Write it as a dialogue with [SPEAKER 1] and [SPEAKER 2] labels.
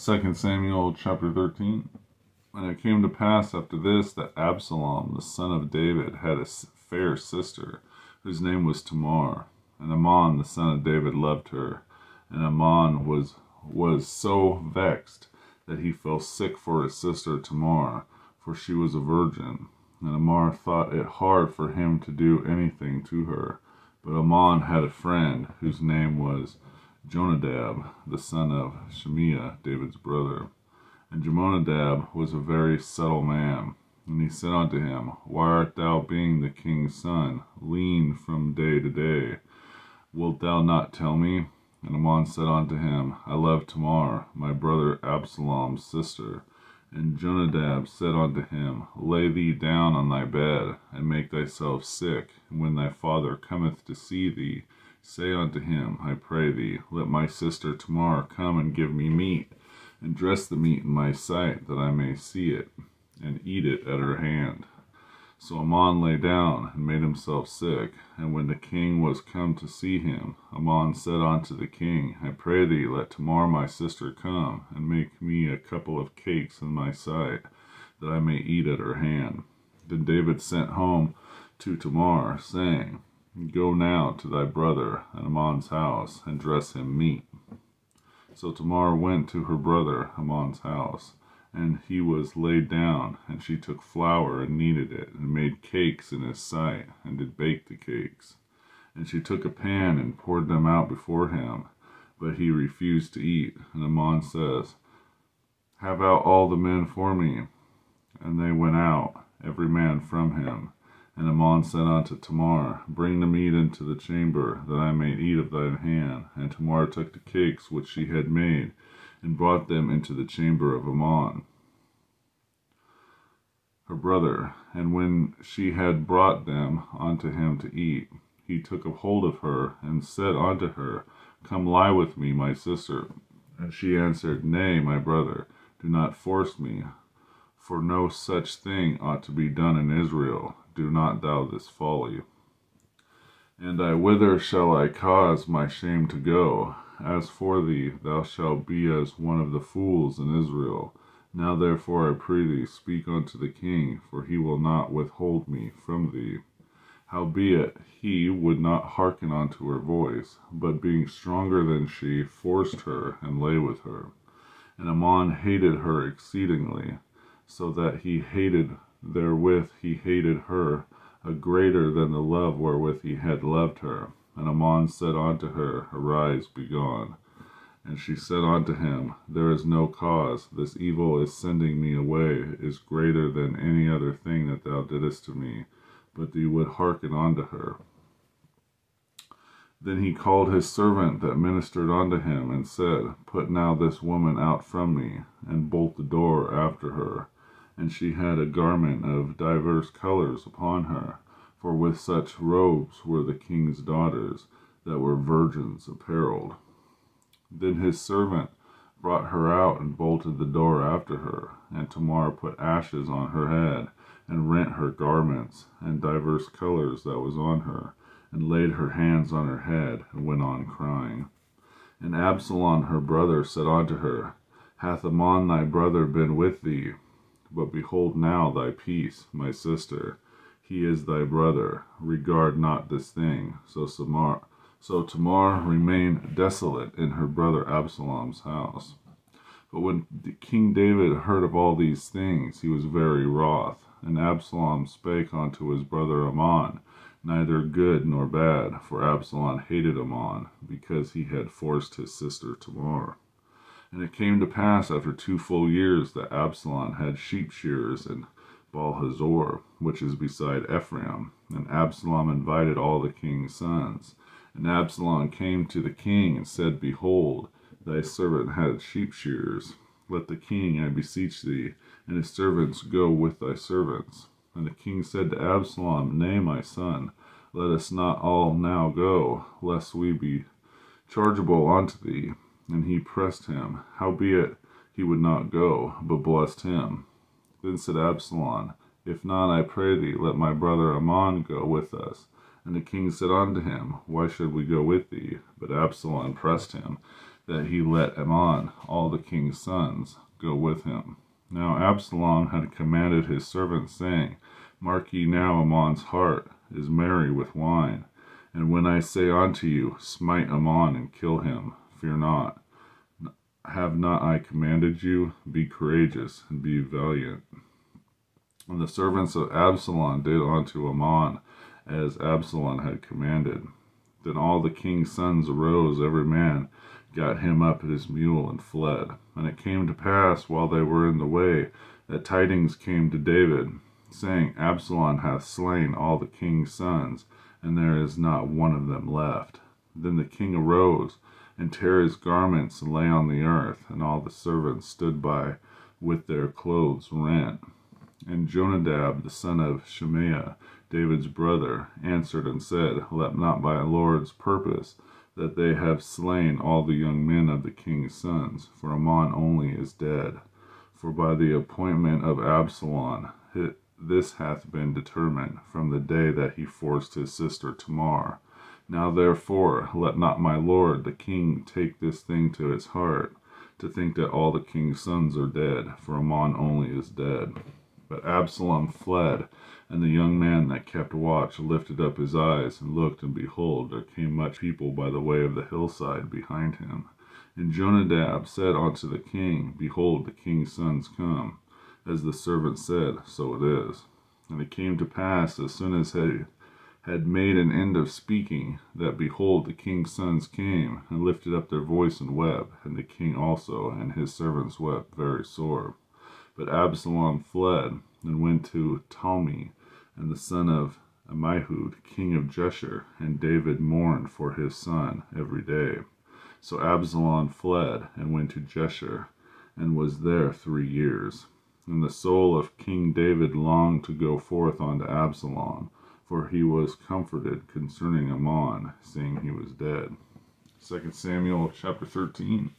[SPEAKER 1] 2 Samuel chapter 13. And it came to pass after this that Absalom, the son of David, had a fair sister, whose name was Tamar. And Amnon, the son of David, loved her. And Amnon was so vexed that he fell sick for his sister Tamar, for she was a virgin. And Amnon thought it hard for him to do anything to her. But Amnon had a friend, whose name was Jonadab, the son of Shemiah, David's brother. And Jonadab was a very subtle man. And he said unto him, Why art thou, being the king's son, lean from day to day? Wilt thou not tell me? And Amnon said unto him, I love Tamar, my brother Absalom's sister. And Jonadab said unto him, Lay thee down on thy bed, and make thyself sick, and when thy father cometh to see thee, say unto him, I pray thee, let my sister Tamar come and give me meat, and dress the meat in my sight, that I may see it, and eat it at her hand. So Amnon lay down, and made himself sick. And when the king was come to see him, Amnon said unto the king, I pray thee, let Tamar my sister come, and make me a couple of cakes in my sight, that I may eat at her hand. Then David sent home to Tamar, saying, Go now to thy brother at Amnon's house, and dress him meat. So Tamar went to her brother Amnon's house, and he was laid down, and she took flour and kneaded it, and made cakes in his sight, and did bake the cakes. And she took a pan and poured them out before him, but he refused to eat. And Amnon says, Have out all the men for me. And they went out, every man from him. And Amnon said unto Tamar, Bring the meat into the chamber, that I may eat of thine hand. And Tamar took the cakes which she had made, and brought them into the chamber of Amnon, her brother. And when she had brought them unto him to eat, he took a hold of her, and said unto her, Come lie with me, my sister. And she answered, Nay, my brother, do not force me, for no such thing ought to be done in Israel. Do not thou this folly. And whither shall I cause my shame to go? As for thee, thou shalt be as one of the fools in Israel. Now therefore I pray thee, speak unto the king, for he will not withhold me from thee. Howbeit he would not hearken unto her voice, but being stronger than she, forced her, and lay with her. And Amnon hated her exceedingly, so that he hated her a greater than the love wherewith he had loved her. And Amnon said unto her, Arise, be gone. And she said unto him, There is no cause. This evil is sending me away is greater than any other thing that thou didst to me. But thee would hearken unto her. Then he called his servant that ministered unto him, and said, Put now this woman out from me, and bolt the door after her. And she had a garment of divers colors upon her, for with such robes were the king's daughters that were virgins apparelled. Then his servant brought her out, and bolted the door after her. And Tamar put ashes on her head, and rent her garments, and divers colors that was on her, and laid her hands on her head, and went on crying. And Absalom her brother said unto her, Hath Amnon thy brother been with thee? But behold now thy peace, my sister. He is thy brother. Regard not this thing. So Tamar remained desolate in her brother Absalom's house. But when King David heard of all these things, he was very wroth. And Absalom spake unto his brother Amnon, neither good nor bad, for Absalom hated Amnon, because he had forced his sister Tamar. And it came to pass after 2 full years that Absalom had sheep shearers in Baal-hazor, which is beside Ephraim. And Absalom invited all the king's sons. And Absalom came to the king and said, Behold, thy servant had sheep shearers. Let the king, I beseech thee, and his servants go with thy servants. And the king said to Absalom, Nay, my son, let us not all now go, lest we be chargeable unto thee. And he pressed him. Howbeit he would not go, but blessed him. Then said Absalom, If not, I pray thee, let my brother Amnon go with us. And the king said unto him, Why should we go with thee? But Absalom pressed him, that he let Ammon, all the king's sons, go with him. Now Absalom had commanded his servants, saying, Mark ye now, Ammon's heart is merry with wine. And when I say unto you, smite Ammon and kill him, fear not. Have not I commanded you? Be courageous and be valiant. And the servants of Absalom did unto Ammon as Absalom had commanded. Then all the king's sons arose, every man got him up his mule, and fled. And it came to pass, while they were in the way, that tidings came to David, saying, Absalom hath slain all the king's sons, and there is not one of them left. Then the king arose, and tare his garments, and lay on the earth, and all the servants stood by with their clothes rent. And Jonadab, the son of Shemaiah, David's brother, answered and said, Let not my lord's purpose that they have slain all the young men of the king's sons, for Ammon only is dead. For by the appointment of Absalom this hath been determined from the day that he forced his sister Tamar. Now therefore let not my lord the king take this thing to his heart, to think that all the king's sons are dead, for Ammon only is dead. But Absalom fled, and the young man that kept watch lifted up his eyes, and looked, and behold, there came much people by the way of the hillside behind him. And Jonadab said unto the king, Behold, the king's sons come. As the servant said, so it is. And it came to pass, as soon as he had made an end of speaking, that, behold, the king's sons came, and lifted up their voice and wept, and the king also and his servants wept very sore. But Absalom fled, and went to Talmi, and the son of Ammihud, king of Geshur, and David mourned for his son every day. So Absalom fled, and went to Geshur, and was there 3 years. And the soul of King David longed to go forth unto Absalom, for he was comforted concerning Ammon, seeing he was dead. 2 Samuel chapter 13.